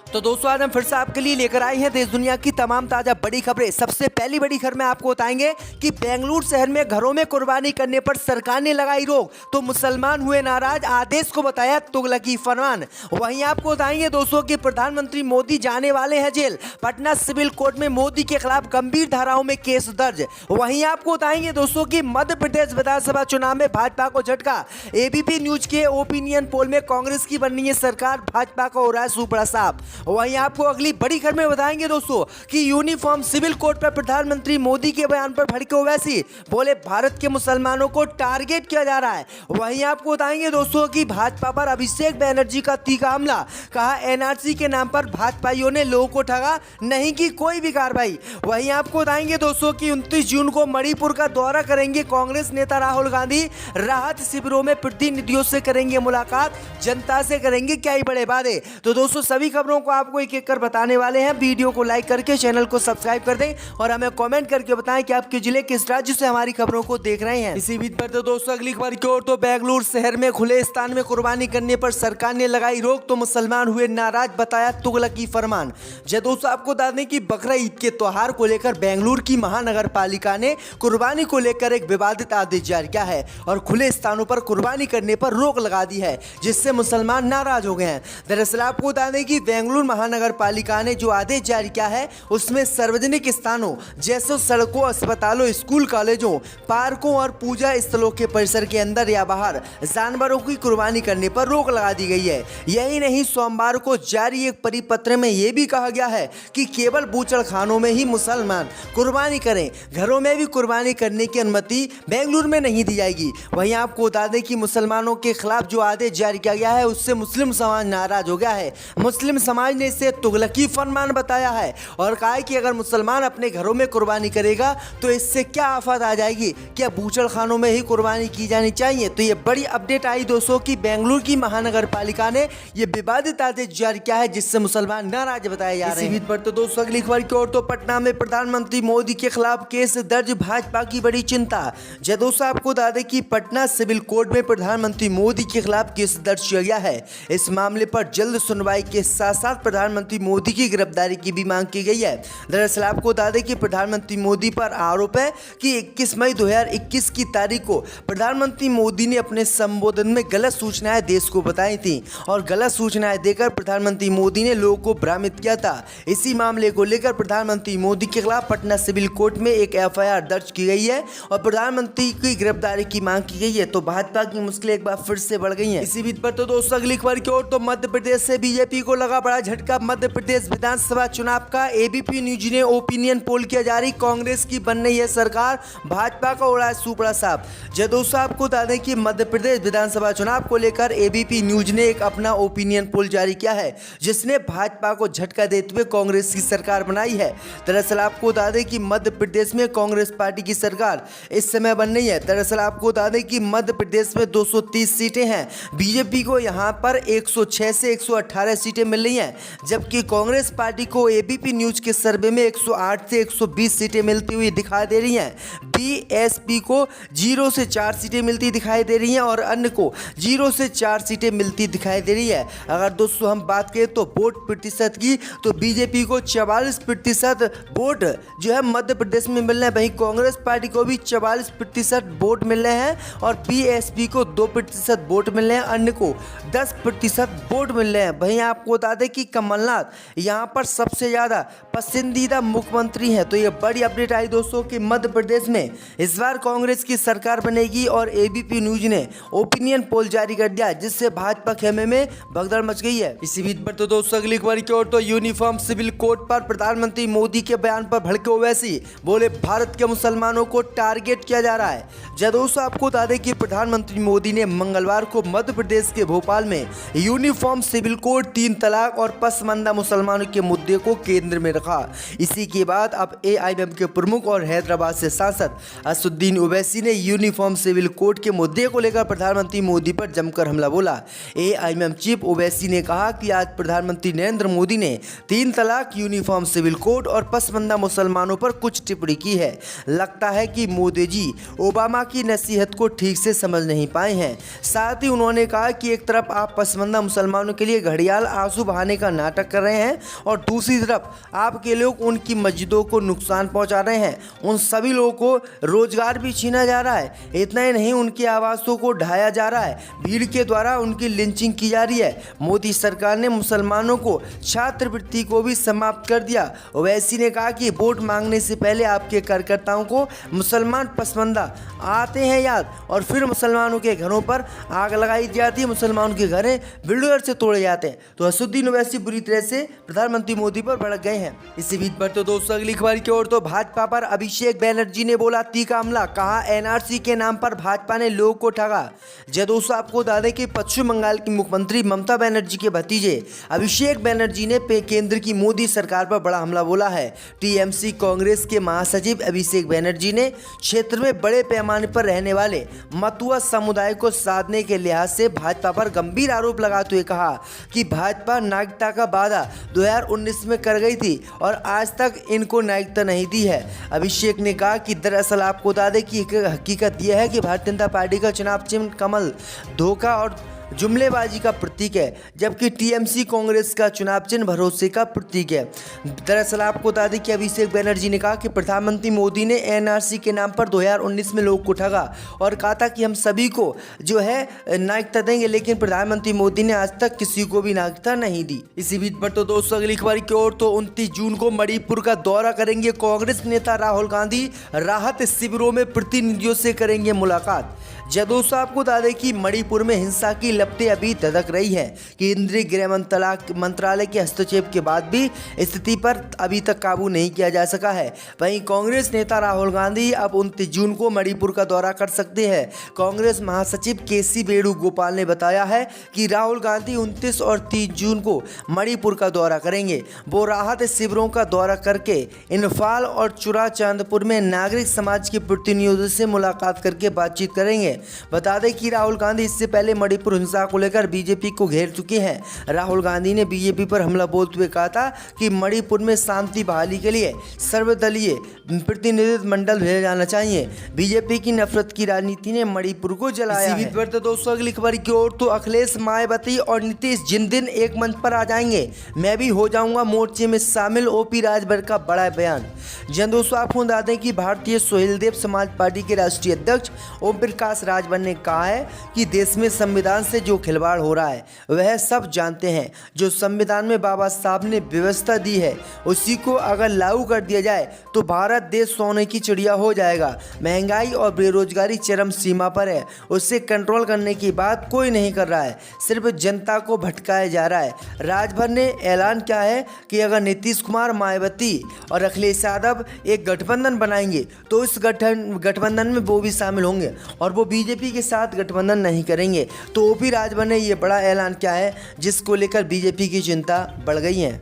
तो दोस्तों आज हम फिर से आपके लिए लेकर आए हैं देश दुनिया की तमाम ताजा बड़ी खबरें। सबसे पहली बड़ी खबर में आपको बताएंगे कि बेंगलुरु शहर में घरों में कुर्बानी करने पर सरकार ने लगाई रोक, तो मुसलमान हुए नाराज, आदेश को बताया तुगलकी फरमान। वहीं आपको बताएंगे दोस्तों कि प्रधानमंत्री मोदी जाने वाले हैं जेल, पटना सिविल कोर्ट में मोदी के खिलाफ गंभीर धाराओं में केस दर्ज। वहीं आपको बताएंगे दोस्तों कि मध्य प्रदेश विधानसभा चुनाव में भाजपा को झटका, एबीपी न्यूज के ओपिनियन पोल में कांग्रेस की बननी है सरकार, भाजपा का हो रहा है सुपड़ा साफ। वहीं आपको अगली बड़ी खबर में बताएंगे दोस्तों कि यूनिफॉर्म सिविल कोड पर प्रधानमंत्री मोदी के बयान पर भड़के ओवैसी, बोले भारत के मुसलमानों को टारगेट किया जा रहा है। वहीं आपको बताएंगे दोस्तों कि भाजपा पर अभिषेक बनर्जी का तीखा हमला, कहा एनआरसी के नाम पर भाजपाइयों ने लोगों को ठगा, नहीं की कोई भी कार्रवाई। वहीं आपको बताएंगे दोस्तों कि 29 जून को मणिपुर का दौरा करेंगे कांग्रेस नेता राहुल गांधी, राहत शिविरों में प्रतिनिधियों से करेंगे मुलाकात, जनता से करेंगे क्या ही बड़े वादे। तो दोस्तों सभी खबरों को आपको एक एक कर बताने वाले हैं। वीडियो को लाइक करके चैनल को सब्सक्राइब कर दें और हमें कमेंट करके बताएं कि आपके जिले किस राज्य से हमारी खबरों को देख रहे हैं। इसी बीच पर तो दोस्तों अगली खबर की ओर, तो बेंगलुरु शहर में खुले स्थान में कुर्बानी करने पर सरकार ने लगाई रोक, तो मुसलमान हुए नाराज, बताया तुगलकी फरमान। जब दोस्तों आपको बता दें कि बकरा ईद के त्योहार को लेकर बेंगलुरु की महानगर पालिका ने कुर्बानी को लेकर एक विवादित आदेश जारी किया है और खुले स्थानों पर कुर्बानी करने पर रोक लगा दी है, जिससे मुसलमान नाराज हो गए हैं। दरअसल आपको बता दें कि बेंगलुरु महानगर पालिका ने जो आदेश जारी किया है उसमें सार्वजनिक स्थानों जैसे सड़कों, अस्पतालों, स्कूल, कॉलेजों, पार्कों और पूजा स्थलों के परिसर के अंदर या बाहर जानवरों की कुर्बानी करने पर रोक लगा दी गई है। यही नहीं, सोमवार को जारी एक परिपत्र में यह भी कहा गया है कि केवल बूचड़खानों में ही मुसलमान कुर्बानी करें, घरों में भी कुर्बानी करने की अनुमति बेंगलुरु में नहीं दी जाएगी। वहीं आपको बता दें कि मुसलमानों के खिलाफ जो आदेश जारी किया गया है उससे मुस्लिम समाज नाराज हो गया है। मुस्लिम समाज ने इसे तुगलकी फरमान बताया है और कहा है कि अगर मुसलमान अपने घरों में कुर्बानी करेगा तो इससे क्या आफत आ जाएगी, क्या बूचड़ खानों में ही कुर्बानी की जानी चाहिए। तो ये बड़ी अपडेट आई दोस्तों कि बेंगलुरु की महानगर पालिका ने ये विवादित आदेश जारी किया है, जिससे मुसलमान नाराज बताए जा रहे हैं। पर तो दोस्तों अगली खबर की ओर, तो पटना में प्रधानमंत्री मोदी के खिलाफ केस दर्ज, भाजपा की बड़ी चिंता। जय दोस्तों आपको बता दें कि पटना सिविल कोर्ट में प्रधानमंत्री मोदी के खिलाफ केस दर्ज किया गया है। इस मामले पर जल्द सुनवाई के साथ साथ प्रधानमंत्री मोदी की गिरफ्तारी की भी मांग की गई है। दरअसल आपको बता दें कि प्रधानमंत्री मोदी पर आरोप है कि 21 मई 2021 की तारीख को प्रधानमंत्री मोदी ने अपने संबोधन में गलत सूचनाएं देश को बताई थी और गलत सूचनाएं देकर प्रधानमंत्री मोदी ने लोगों को भ्रमित किया था। इसी मामले को लेकर प्रधानमंत्री मोदी के खिलाफ पटना सिविल कोर्ट में एक एफआईआर दर्ज की गई है और प्रधानमंत्री की गिरफ्तारी की मांग की गई है। तो भाजपा की मुश्किलें एक बार फिर से बढ़ गई हैं। इसी बीच पर तो दोस्तों अगली खबर की ओर, तो मध्य प्रदेश से बीजेपी को लगा बड़ा झटका। मध्य प्रदेश विधानसभा चुनाव का एबीपी न्यूज ने ओपिनियन पोल किया जारी, कांग्रेस की बन रही है सरकार, भाजपा का हो रहा है सुपड़ा साफ। जब दोस्तों आपको बता दें कि मध्य प्रदेश विधानसभा चुनाव को लेकर एबीपी न्यूज ने एक अपना ओपिनियन पोल जारी किया है, जिसने भाजपा को झटका देते हुए कांग्रेस की सरकार बनाई है। दरअसल आपको बता दें कि मध्य प्रदेश में कांग्रेस पार्टी की सरकार इस समय बन रही है। दरअसल आपको बता दें कि मध्य प्रदेश में 230 सीटें हैं, बीजेपी को यहां पर 106 से 118 सीटें मिल रही हैं, जबकि कांग्रेस पार्टी को एबीपी न्यूज के सर्वे में 108 से 120 सीटें मिलती हुई दिखाई दे रही हैं। बीएसपी को 0 से 4 सीटें मिलती दिखाई दे रही हैं और अन्य को 0 से 4 सीटें मिलती दिखाई दे रही है। अगर दोस्तों हम बात करें तो वोट प्रतिशत की, तो बीजेपी को 44% वोट जो है मध्य प्रदेश में मिल रहे हैं, वहीं कांग्रेस पार्टी को भी 44% वोट मिल रहे हैं और बीएसपी को 2% वोट मिल रहे हैं, अन्य को 10% वोट मिल रहे हैं। वहीं आपको बता दें कि कमलनाथ यहाँ पर सबसे ज़्यादा पसंदीदा मुख्यमंत्री हैं। तो ये बड़ी अपडेट आई दोस्तों कि मध्य प्रदेश में इस बार कांग्रेस की सरकार बनेगी और एबीपी न्यूज ने ओपिनियन पोल जारी कर दिया, जिससे भाजपा खेमे में भगदड़ मच गई है। इसी बीच पर तो दोस्तों अगली खबर की ओर, तो यूनिफॉर्म सिविल कोड पर प्रधानमंत्री मोदी के बयान पर भड़के ओवैसी, बोले भारत के मुसलमानों को टारगेट किया जा रहा है। जब दोस्तों आपको बता दें कि प्रधानमंत्री मोदी ने मंगलवार को मध्य प्रदेश के भोपाल में यूनिफॉर्म सिविल कोड, 3 तलाक और पसमानदा मुसलमानों के मुद्दे को केंद्र में रखा। इसी के बाद अब एआईएम के प्रमुख और हैदराबाद से सांसद असदुद्दीन ओवैसी ने यूनिफॉर्म सिविल कोड के मुद्दे को लेकर प्रधानमंत्री मोदी पर जमकर हमला बोला। एआईएम चीफ ओवैसी ने कहा कि आज प्रधानमंत्री नरेंद्र मोदी ने 3 तलाक, यूनिफॉर्म सिविल कोड और पसमानदा मुसलमानों पर कुछ टिप्पणी की है। लगता है कि मोदी जी ओबामा की नसीहत को ठीक से समझ नहीं पाए हैं। साथ ही उन्होंने कहा कि एक तरफ आप पसमानदा मुसलमानों के लिए घड़ियाल आंसू बहाने छुड़ाने का नाटक कर रहे हैं और दूसरी तरफ आपके लोग उनकी मस्जिदों को नुकसान पहुंचा रहे हैं। उन सभी लोगों को रोजगार भी छीना जा रहा है। इतना ही नहीं, उनके आवासों को ढाया जा रहा है, भीड़ के द्वारा उनकी लिंचिंग की जा रही है। मोदी सरकार ने मुसलमानों को छात्रवृत्ति को भी समाप्त कर दिया। ओवैसी ने कहा कि वोट मांगने से पहले आपके कार्यकर्ताओं को मुसलमान पसमानदा आते हैं याद, और फिर मुसलमानों के घरों पर आग लगाई जाती है, मुसलमानों के घरें बिल्डर से तोड़े जाते हैं। तो असदुद्दीन ओवैसी बुरी तरह से प्रधानमंत्री मोदी पर भड़क गए हैं। इसी बीच पर तो दोस्तों अगली खबर की ओर, तो भाजपा पर अभिषेक बैनर्जी ने बोला तीखा हमला, कहा एनआरसी के नाम पर भाजपा ने लोगों को ठगा। जय दोस्तों, आपको बता दें कि पश्चिम बंगाल की मुख्यमंत्री ममता बनर्जी के भतीजे अभिषेक बैनर्जी ने केंद्र की मोदी सरकार पर बड़ा हमला बोला है। टीएमसी कांग्रेस के महासचिव अभिषेक बैनर्जी ने क्षेत्र में बड़े पैमाने पर रहने वाले मतुआ समुदाय को साधने के लिहाज से भाजपा पर गंभीर आरोप लगाते हुए कहा कि भाजपा नागरिकता का वादा 2019 में कर गई थी और आज तक इनको नागरिकता नहीं दी है। अभिषेक ने कहा कि दरअसल आपको बता दें कि हकीकत यह है कि भारतीय जनता पार्टी का चुनाव चिन्ह कमल धोखा और जुमलेबाजी का प्रतीक है, जबकि टीएमसी कांग्रेस का चुनाव चिन्ह भरोसे का प्रतीक है। दरअसल आपको बता दें कि अभिषेक बैनर्जी ने कहा कि प्रधानमंत्री मोदी ने एनआरसी के नाम पर 2019 में लोगों को ठगा और कहा था कि हम सभी को जो है नागरिकता देंगे, लेकिन प्रधानमंत्री मोदी ने आज तक किसी को भी नागरिकता नहीं दी। इसी बीच पर तो दोस्तों अगली खबर की ओर, तो 29 जून को मणिपुर का दौरा करेंगे कांग्रेस नेता राहुल गांधी, राहत शिविरों में प्रतिनिधियों से करेंगे मुलाकात। जय दोस्तों, आपको बता दें कि मणिपुर में हिंसा की लपटें अभी धधक रही हैं। केंद्रीय गृह मंत्रालय के हस्तक्षेप के बाद भी स्थिति पर अभी तक काबू नहीं किया जा सका है। वहीं कांग्रेस नेता राहुल गांधी अब 29 जून को मणिपुर का दौरा कर सकते हैं। कांग्रेस महासचिव केसी वेणुगोपाल ने बताया है कि राहुल गांधी 29 और 30 जून को मणिपुर का दौरा करेंगे। वो राहत शिविरों का दौरा करके इन्फाल और चुराचांदपुर में नागरिक समाज के प्रतिनिधियों से मुलाकात करके बातचीत करेंगे। बता दें कि राहुल गांधी इससे पहले मणिपुर हिंसा को लेकर बीजेपी को घेर चुके हैं। राहुल गांधी ने बीजेपी पर हमला बोलते हुए कहा था कि मणिपुर में शांति बहाली के लिए सर्वदलीय प्रतिनिधित्व मंडल भेजा जाना चाहिए। बीजेपी की नफरत की राजनीति ने मणिपुर को जलाया है। पर तो दोस्तों अगली खबर की ओर, तो अखिलेश, मायावती और नीतीश जिन दिन एक मंच पर आ जाएंगे मैं भी हो जाऊंगा मोर्चे में शामिल, ओपी राजभर का बड़ा बयान। जन दोस्तों, आपको बता दें कि भारतीय सोहेलदेव समाज पार्टी के राष्ट्रीय अध्यक्ष ओम प्रकाश राजभर ने कहा है कि देश में संविधान से जो खिलवाड़ हो रहा है वह सब जानते हैं। जो संविधान में बाबा साहब ने व्यवस्था दी है उसी को अगर लागू कर दिया जाए तो भारत देश सोने की चिड़िया हो जाएगा। महंगाई और बेरोजगारी चरम सीमा पर है, उससे कंट्रोल करने की बात कोई नहीं कर रहा है, सिर्फ जनता को भटकाया जा रहा है। राजभर ने ऐलान किया है कि अगर नीतीश कुमार, मायावती और अखिलेश यादव एक गठबंधन बनाएंगे तो इस गठबंधन में वो भी शामिल होंगे और वो बीजेपी के साथ गठबंधन नहीं करेंगे। तो ओपी राजभर ने ये बड़ा ऐलान किया है जिसको लेकर बीजेपी की चिंता बढ़ गई है।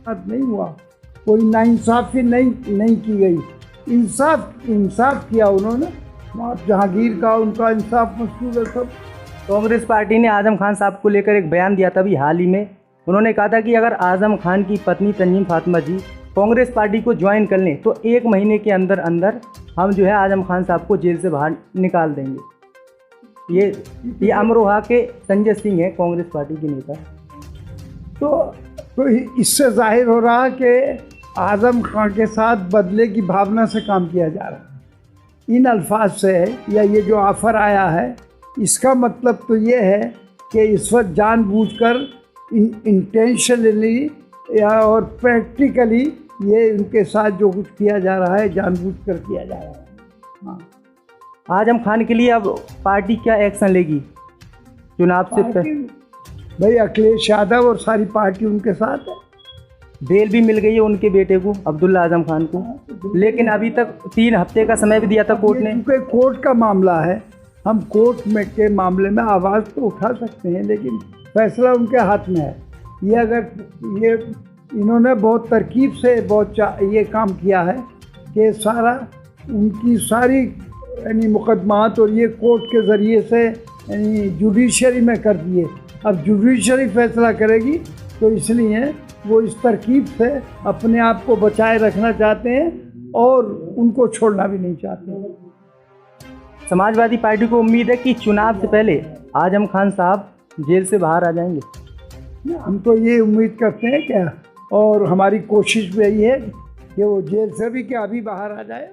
नहीं हुआ, कोई नाइंसाफी नहीं की गई, इंसाफ किया उन्होंने। जहांगीर का उनका इंसाफ मशहूर है सब। कांग्रेस पार्टी ने आजम खान साहब को लेकर एक बयान दिया था अभी हाल ही में। उन्होंने कहा था कि अगर आजम खान की पत्नी तंजीम फातिमा जी कांग्रेस पार्टी को ज्वाइन कर लें तो 1 महीने के अंदर अंदर हम जो है आजम खान साहब को जेल से बाहर निकाल देंगे। ये अमरोहा के संजय सिंह हैं, कांग्रेस पार्टी के नेता। तो इससे जाहिर हो रहा कि आजम खान के साथ बदले की भावना से काम किया जा रहा है। इन अल्फाज से या ये जो ऑफ़र आया है इसका मतलब तो ये है कि इस वक्त जानबूझकर इंटेंशनली या और प्रैक्टिकली ये उनके साथ जो कुछ किया जा रहा है जानबूझकर किया जा रहा है। हाँ, आजम खान के लिए अब पार्टी क्या एक्शन लेगी चुनाव से पहले? भाई अखिलेश यादव और सारी पार्टी उनके साथ है। बेल भी मिल गई है उनके बेटे को, अब्दुल्ला आजम खान को, लेकिन अभी तक 3 हफ्ते का समय भी दिया था कोर्ट ने। क्योंकि कोर्ट का मामला है, हम कोर्ट में के मामले में आवाज़ तो उठा सकते हैं लेकिन फैसला उनके हाथ में है। ये इन्होंने बहुत तरकीब से ये काम किया है कि सारा उनकी सारी यानी मुकदमात और ये कोर्ट के ज़रिए से यानी जुडिशरी में कर दिए। अब जुडिशरी फैसला करेगी तो इसलिए वो इस तरकीब से अपने आप को बचाए रखना चाहते हैं और उनको छोड़ना भी नहीं चाहते। समाजवादी पार्टी को उम्मीद है कि चुनाव से पहले आजम खान साहब जेल से बाहर आ जाएंगे। हम तो ये उम्मीद करते हैं कि और हमारी कोशिश भी यही है कि वो जेल से भी क्या अभी बाहर आ जाए।